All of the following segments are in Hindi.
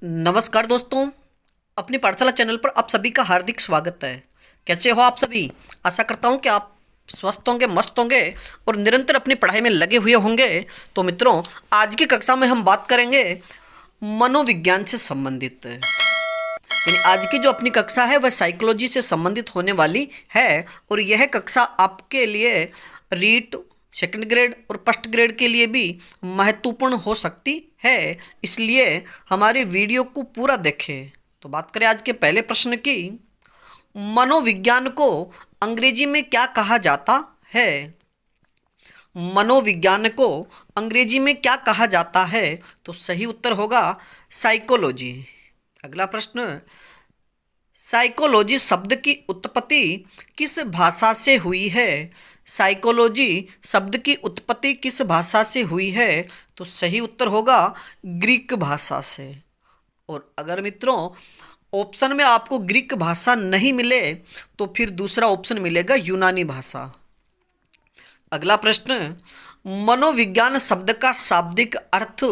नमस्कार दोस्तों, अपनी पाठशाला चैनल पर आप सभी का हार्दिक स्वागत है। कैसे हो आप सभी? आशा करता हूँ कि आप स्वस्थ होंगे, मस्त होंगे और निरंतर अपनी पढ़ाई में लगे हुए होंगे। तो मित्रों, आज की कक्षा में हम बात करेंगे मनोविज्ञान से संबंधित। यानी आज की जो अपनी कक्षा है वह साइकोलॉजी से संबंधित होने वाली है और यह कक्षा आपके लिए रीट सेकंड ग्रेड और फर्स्ट ग्रेड के लिए भी महत्वपूर्ण हो सकती है, इसलिए हमारे वीडियो को पूरा देखें। तो बात करें आज के पहले प्रश्न की, मनोविज्ञान को अंग्रेजी में क्या कहा जाता है? मनोविज्ञान को अंग्रेजी में क्या कहा जाता है? तो सही उत्तर होगा साइकोलॉजी। अगला प्रश्न, साइकोलॉजी शब्द की उत्पत्ति किस भाषा से हुई है? साइकोलॉजी शब्द की उत्पत्ति किस भाषा से हुई है? तो सही उत्तर होगा ग्रीक भाषा से। और अगर मित्रों ऑप्शन में आपको ग्रीक भाषा नहीं मिले तो फिर दूसरा ऑप्शन मिलेगा यूनानी भाषा। अगला प्रश्न, मनोविज्ञान शब्द का शाब्दिक अर्थ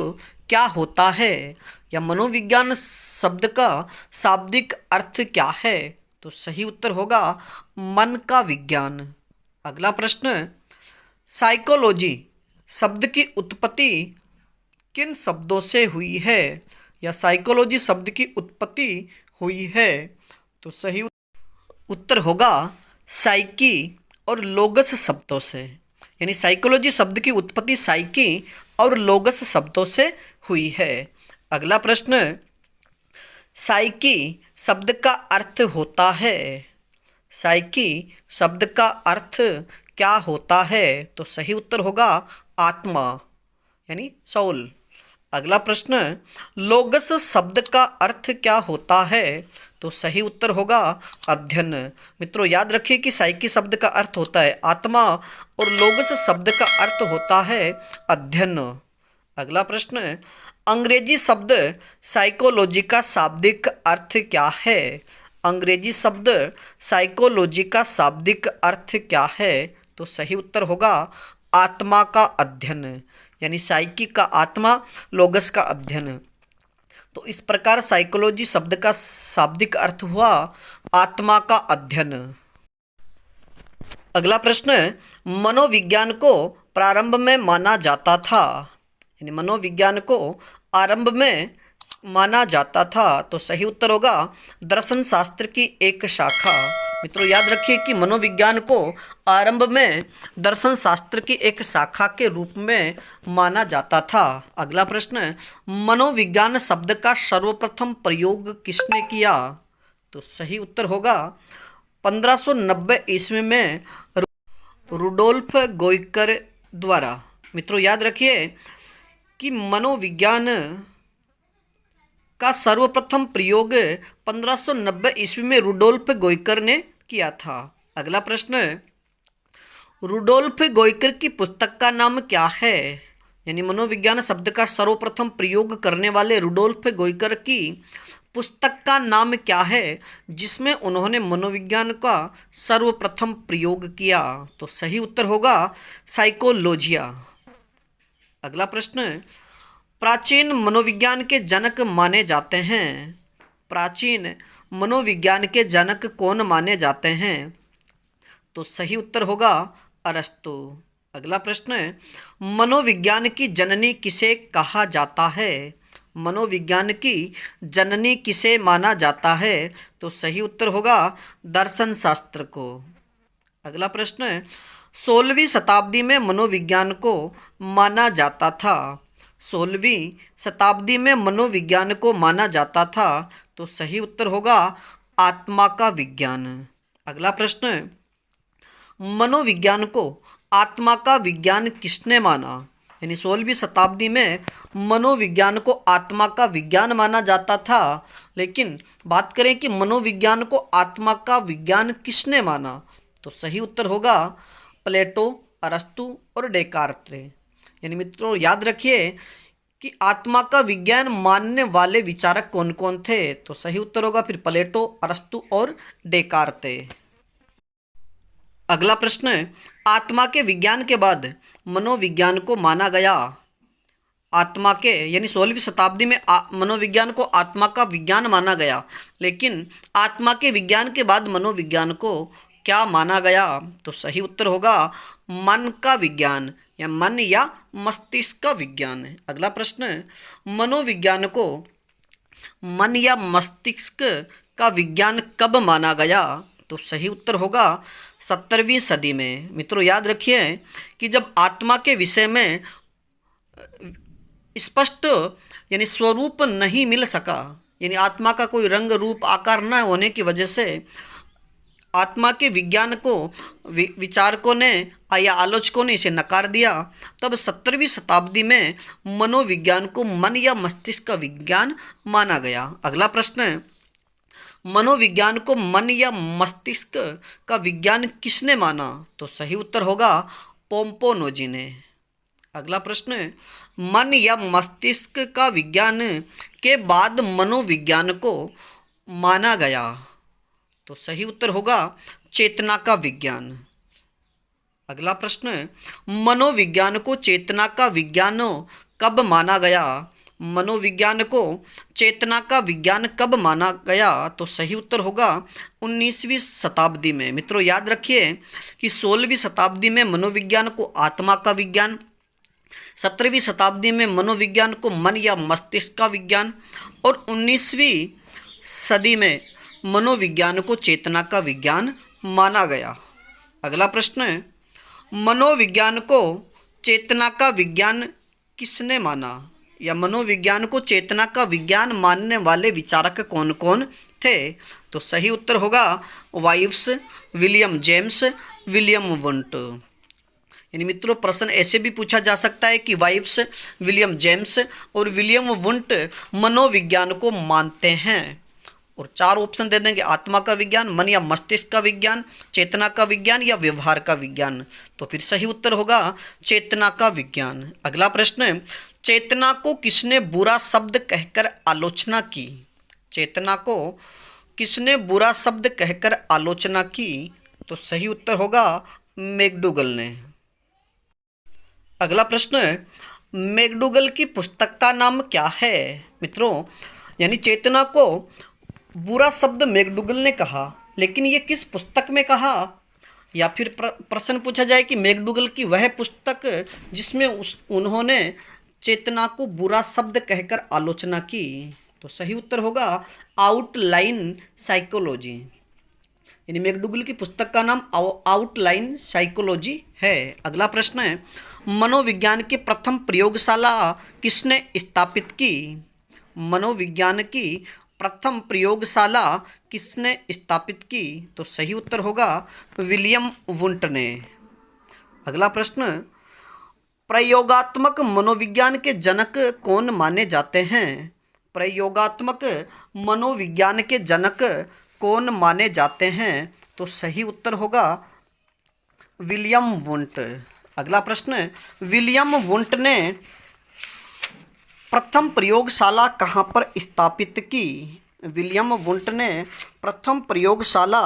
क्या होता है? या मनोविज्ञान शब्द का शाब्दिक अर्थ क्या है? तो सही उत्तर होगा मन का विज्ञान। अगला प्रश्न, साइकोलॉजी शब्द की उत्पत्ति किन शब्दों से हुई है? या साइकोलॉजी शब्द की उत्पत्ति हुई है? तो सही उत्तर होगा साइकी और लोगस शब्दों से। यानी साइकोलॉजी शब्द की उत्पत्ति साइकी और लोगस शब्दों से हुई है। अगला प्रश्न, साइकी शब्द का अर्थ होता है? साइकी शब्द का अर्थ क्या होता है? तो सही उत्तर होगा आत्मा यानी सोल। अगला प्रश्न, लोगस शब्द का अर्थ क्या होता है? तो सही उत्तर होगा अध्ययन। मित्रों याद रखिए कि साइकी शब्द का अर्थ होता है आत्मा और लोगस शब्द का अर्थ होता है अध्ययन। अगला प्रश्न, अंग्रेजी शब्द साइकोलॉजी का शाब्दिक अर्थ क्या है? अंग्रेजी शब्द साइकोलॉजी का शाब्दिक अर्थ क्या है? तो सही उत्तर होगा आत्मा का अध्ययन। यानी साइकी का आत्मा, लोगस का अध्ययन। तो इस प्रकार साइकोलॉजी शब्द का शाब्दिक अर्थ हुआ आत्मा का अध्ययन। अगला प्रश्न, मनोविज्ञान को प्रारंभ में माना जाता था? यानी मनोविज्ञान को आरंभ में माना जाता था। तो सही उत्तर होगा दर्शन शास्त्र की एक शाखा। मित्रों याद रखिए कि मनोविज्ञान को आरंभ में दर्शन शास्त्र की एक शाखा के रूप में माना जाता था। अगला प्रश्न, मनोविज्ञान शब्द का सर्वप्रथम प्रयोग किसने किया? तो सही उत्तर होगा 1590 ईस्वी में रुडोल्फ गोइकर द्वारा। मित्रों याद रखिए कि मनोविज्ञान का सर्वप्रथम प्रयोग 1590 ईस्वी में रुडोल्फ गोइकर ने किया था। अगला प्रश्न, रुडोल्फ गोइकर की पुस्तक का नाम क्या है? यानी मनोविज्ञान शब्द का सर्वप्रथम प्रयोग करने वाले रुडोल्फ गोइकर की पुस्तक का नाम क्या है जिसमें उन्होंने मनोविज्ञान का सर्वप्रथम प्रयोग किया? तो सही उत्तर होगा साइकोलॉजिया। अगला प्रश्न, प्राचीन मनोविज्ञान के जनक माने जाते हैं? प्राचीन मनोविज्ञान के जनक कौन माने जाते हैं? तो सही उत्तर होगा अरस्तु। अगला प्रश्न, मनोविज्ञान की जननी किसे कहा जाता है? मनोविज्ञान की जननी किसे माना जाता है? तो सही उत्तर होगा दर्शन शास्त्र को। अगला प्रश्न, 16वीं शताब्दी में मनोविज्ञान को माना जाता था? 16वीं शताब्दी में मनोविज्ञान को माना जाता था। तो सही उत्तर होगा आत्मा का विज्ञान। अगला प्रश्न, मनोविज्ञान को आत्मा का विज्ञान किसने माना? यानी 16वीं शताब्दी में मनोविज्ञान को आत्मा का विज्ञान माना जाता था, लेकिन बात करें कि मनोविज्ञान को आत्मा का विज्ञान किसने माना? तो सही उत्तर होगा प्लेटो, अरस्तु और डेकार्त। यानी मित्रों याद रखिए कि आत्मा का विज्ञान मानने वाले विचारक कौन कौन थे? तो सही उत्तर होगा फिर प्लेटो, अरस्तु और डेकार्त। अगला प्रश्न, आत्मा के विज्ञान के बाद मनोविज्ञान को माना गया आत्मा के यानी 16वीं शताब्दी में मनोविज्ञान को आत्मा का विज्ञान माना गया, लेकिन आत्मा के विज्ञान के बाद मनोविज्ञान को क्या माना गया? तो सही उत्तर होगा मन का विज्ञान या मन या मस्तिष्क का विज्ञान। अगला प्रश्न, मनोविज्ञान को मन या मस्तिष्क का विज्ञान कब माना गया? तो सही उत्तर होगा 17वीं सदी में। मित्रों याद रखिए कि जब आत्मा के विषय में स्पष्ट यानी स्वरूप नहीं मिल सका, यानी आत्मा का कोई रंग रूप आकार न होने की वजह से आत्मा के विज्ञान को विचारकों ने या आलोचकों ने इसे नकार दिया, तब 17वीं शताब्दी में मनोविज्ञान को मन या मस्तिष्क का विज्ञान माना गया। अगला प्रश्न, मनोविज्ञान को मन या मस्तिष्क का विज्ञान किसने माना? तो सही उत्तर होगा पोम्पोनोजी ने। अगला प्रश्न, मन या मस्तिष्क का विज्ञान के बाद मनोविज्ञान को माना गया? तो सही उत्तर होगा चेतना का विज्ञान। अगला प्रश्न, मनोविज्ञान को चेतना का विज्ञान कब माना गया? मनोविज्ञान को चेतना का विज्ञान कब माना गया? तो सही उत्तर होगा 19वीं शताब्दी में। मित्रों याद रखिए कि 16वीं शताब्दी में मनोविज्ञान को आत्मा का विज्ञान, 17वीं शताब्दी में मनोविज्ञान को मन या मस्तिष्क का विज्ञान और 19वीं सदी में मनोविज्ञान को चेतना का विज्ञान माना गया। अगला प्रश्न, मनोविज्ञान को चेतना का विज्ञान किसने माना या मनोविज्ञान को चेतना का विज्ञान मानने वाले विचारक कौन कौन थे? तो सही उत्तर होगा wives, William James, William Wundt. यानी मित्रों प्रश्न ऐसे भी पूछा जा सकता है कि वाइव्स, विलियम जेम्स और विलियम वुंट मनोविज्ञान को मानते हैं, और 4 ऑप्शन दे देंगे, आत्मा का विज्ञान, मन या मस्तिष्क का विज्ञान, चेतना का विज्ञान या व्यवहार का विज्ञान। तो फिर सही उत्तर होगा चेतना का विज्ञान। अगला प्रश्न, चेतना को किसने बुरा शब्द कहकर आलोचना की? चेतना को किसने बुरा शब्द कहकर आलोचना की? तो सही उत्तर होगा मैकडूगल ने। अगला प्रश्न, मैकडूगल की पुस्तक का नाम क्या है? मित्रों यानी चेतना को बुरा शब्द मैकडूगल ने कहा, लेकिन ये किस पुस्तक में कहा? या फिर प्रश्न पूछा जाए कि मैकडूगल की वह पुस्तक जिसमें उन्होंने चेतना को बुरा शब्द कहकर आलोचना की। तो सही उत्तर होगा आउटलाइन साइकोलॉजी। यानी मैकडूगल की पुस्तक का नाम आउटलाइन साइकोलॉजी है। अगला प्रश्न है, मनोविज्ञान की प्रथम प्रयोगशाला किसने स्थापित की? मनोविज्ञान की प्रथम प्रयोगशाला किसने स्थापित की? तो सही उत्तर होगा विलियम वुंट ने। अगला प्रश्न, प्रयोगात्मक मनोविज्ञान के जनक कौन माने जाते हैं? प्रयोगात्मक मनोविज्ञान के जनक कौन माने जाते हैं? तो सही उत्तर होगा विलियम वुंट। अगला प्रश्न, विलियम वुंट ने प्रथम प्रयोगशाला कहाँ पर स्थापित की? विलियम वुंट ने प्रथम प्रयोगशाला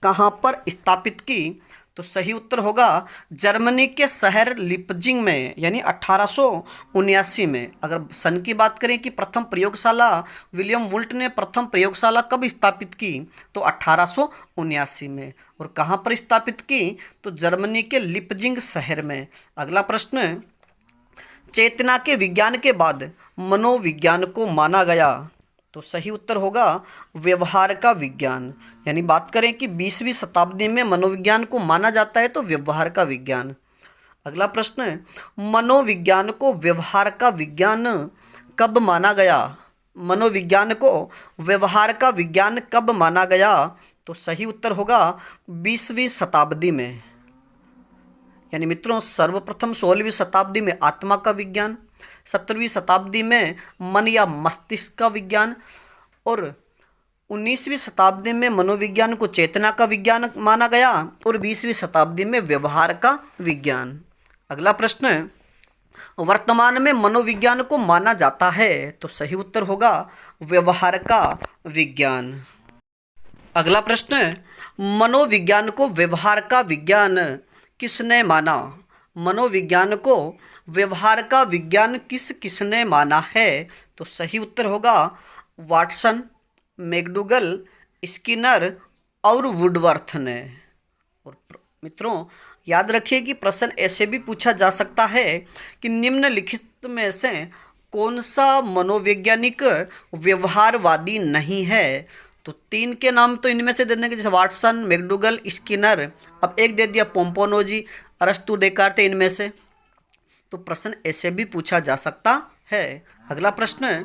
कहाँ पर स्थापित की? तो सही उत्तर होगा जर्मनी के शहर लिपजिंग में, यानी 1879 में। अगर सन की बात करें कि प्रथम प्रयोगशाला विलियम वुंट ने प्रथम प्रयोगशाला कब स्थापित की, तो 1879 में। और कहाँ पर स्थापित की? तो जर्मनी के लिपजिंग शहर में। अगला प्रश्न, चेतना के विज्ञान के बाद मनोविज्ञान को माना गया? तो सही उत्तर होगा व्यवहार का विज्ञान। यानी बात करें कि 20वीं शताब्दी में मनोविज्ञान को माना जाता है तो व्यवहार का विज्ञान। अगला प्रश्न है, मनोविज्ञान को व्यवहार का विज्ञान कब माना गया? मनोविज्ञान को व्यवहार का विज्ञान कब माना गया? तो सही उत्तर होगा 20वीं शताब्दी में। यानी मित्रों सर्वप्रथम 16वीं शताब्दी में आत्मा का विज्ञान, 17वीं शताब्दी में मन या मस्तिष्क का विज्ञान और 19वीं शताब्दी में मनोविज्ञान को चेतना का विज्ञान माना गया और 20वीं शताब्दी में व्यवहार का विज्ञान। अगला प्रश्न है, वर्तमान में मनोविज्ञान को माना जाता है? तो सही उत्तर होगा व्यवहार का विज्ञान। अगला प्रश्न है, मनोविज्ञान को व्यवहार का विज्ञान किसने माना? मनोविज्ञान को व्यवहार का विज्ञान किस किसने माना है? तो सही उत्तर होगा वाटसन, मैकडूगल, स्किनर और वुडवर्थ ने। और मित्रों याद रखिए कि प्रश्न ऐसे भी पूछा जा सकता है कि निम्नलिखित में से कौन सा मनोवैज्ञानिक व्यवहारवादी नहीं है? तो 3 के नाम तो इनमें से दे देंगे, जैसे वाटसन, मैकडूगल, स्किनर। अब एक दे दिया पोम्पोनोजी, अरस्तु, डेकार्ट, इनमें से। तो प्रश्न ऐसे भी पूछा जा सकता है। अगला प्रश्न,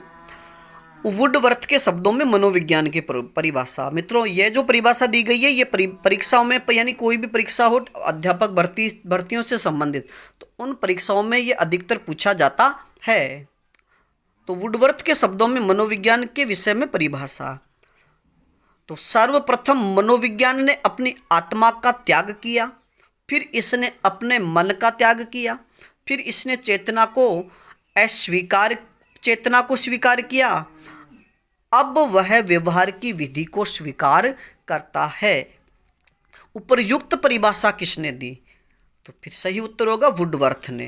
वुडवर्थ के शब्दों में मनोविज्ञान की परिभाषा। मित्रों ये जो परिभाषा दी गई है ये परीक्षाओं में, यानी कोई भी परीक्षा हो अध्यापक भर्तियों से संबंधित, तो उन परीक्षाओं में ये अधिकतर पूछा जाता है। तो वुडवर्थ के शब्दों में मनोविज्ञान के विषय में परिभाषा। तो सर्वप्रथम मनोविज्ञान ने अपनी आत्मा का त्याग किया, फिर इसने अपने मन का त्याग किया, फिर इसने चेतना को स्वीकार किया, अब वह व्यवहार की विधि को स्वीकार करता है। उपयुक्त परिभाषा किसने दी? तो फिर सही उत्तर होगा वुडवर्थ ने।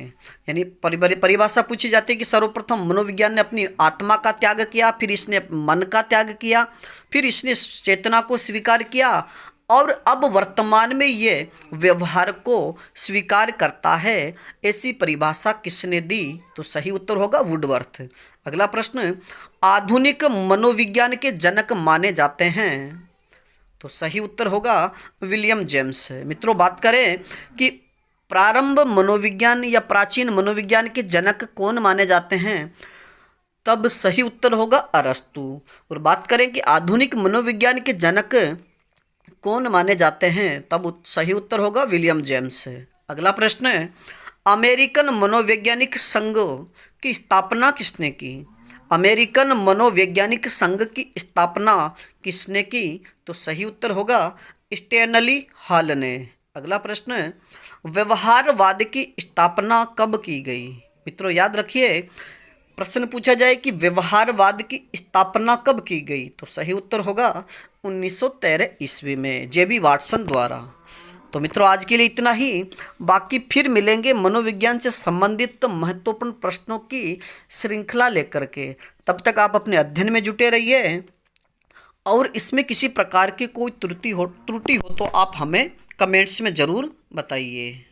यानी परिभाषा पूछी जाती है कि सर्वप्रथम मनोविज्ञान ने अपनी आत्मा का त्याग किया, फिर इसने मन का त्याग किया, फिर इसने चेतना को स्वीकार किया, और अब वर्तमान में ये व्यवहार को स्वीकार करता है। ऐसी परिभाषा किसने दी? तो सही उत्तर होगा वुडवर्थ। अगला प्रश्न, आधुनिक मनोविज्ञान के जनक माने जाते हैं? तो सही उत्तर होगा विलियम जेम्स। मित्रों बात करें कि प्रारंभ मनोविज्ञान या प्राचीन मनोविज्ञान के जनक कौन माने जाते हैं, तब सही उत्तर होगा अरस्तु। और बात करें कि आधुनिक मनोविज्ञान के जनक कौन माने जाते हैं, तब सही उत्तर होगा विलियम जेम्स। अगला प्रश्न है, अमेरिकन मनोवैज्ञानिक संघ की स्थापना किसने की? अमेरिकन मनोवैज्ञानिक संघ की स्थापना किसने की? तो सही उत्तर होगा स्टैनली हॉल ने। अगला प्रश्न है, व्यवहारवाद की स्थापना कब की गई? मित्रों याद रखिए प्रश्न पूछा जाए कि व्यवहारवाद की स्थापना कब की गई, तो सही उत्तर होगा 1913 ईस्वी में जेबी वाटसन द्वारा। तो मित्रों आज के लिए इतना ही, बाकी फिर मिलेंगे मनोविज्ञान से संबंधित महत्वपूर्ण प्रश्नों की श्रृंखला लेकर के। तब तक आप अपने अध्ययन में जुटे रहिए, और इसमें किसी प्रकार की कोई त्रुटि हो तो आप हमें कमेंट्स में ज़रूर बताइए।